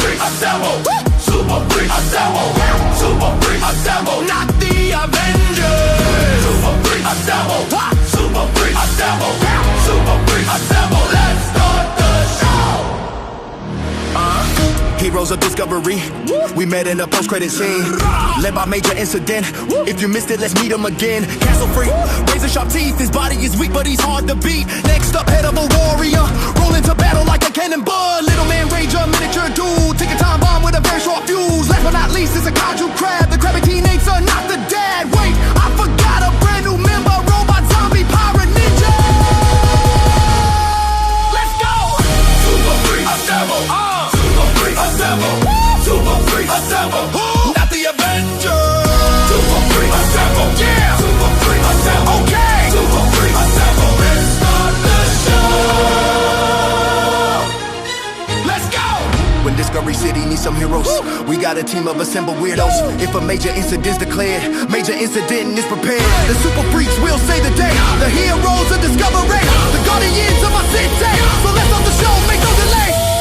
freak assemble. Super freak assemble. Super freak assemble. Not the Avengers. Super freak assemble. Super freak assemble. Super freak assemble. Let's start the show. Heroes of discovery, we met in a post-credit scene, led by major incident. If you missed it, let's meet him again. Castle freak, razor sharp teeth, his body is weak but he's hard to beat. Next up, head of a warrior, roll into battle like a cannonball. Little man ranger, miniature dude, take a time bomb with a very short fuse. Last but not least is a kaiju crab, the crabby teenage son, not the dad. Wait, I forgot a brand new member, robot, zombie, pirate, ninja. Let's go! Super freak assemble. Super freak assemble. Super freak assemble. Not the Avengers. Super freak assemble. Yeah. Super freak assemble. Okay. Super freak assemble. Let's start the show. Let's go! When Discovery City needs some heroes, we got a team of assembled weirdos. If a major incident's declared, major incident is prepared. The super freaks will save the day. The heroes of Discovery, the guardians of our city. So let's start the show, make no delay.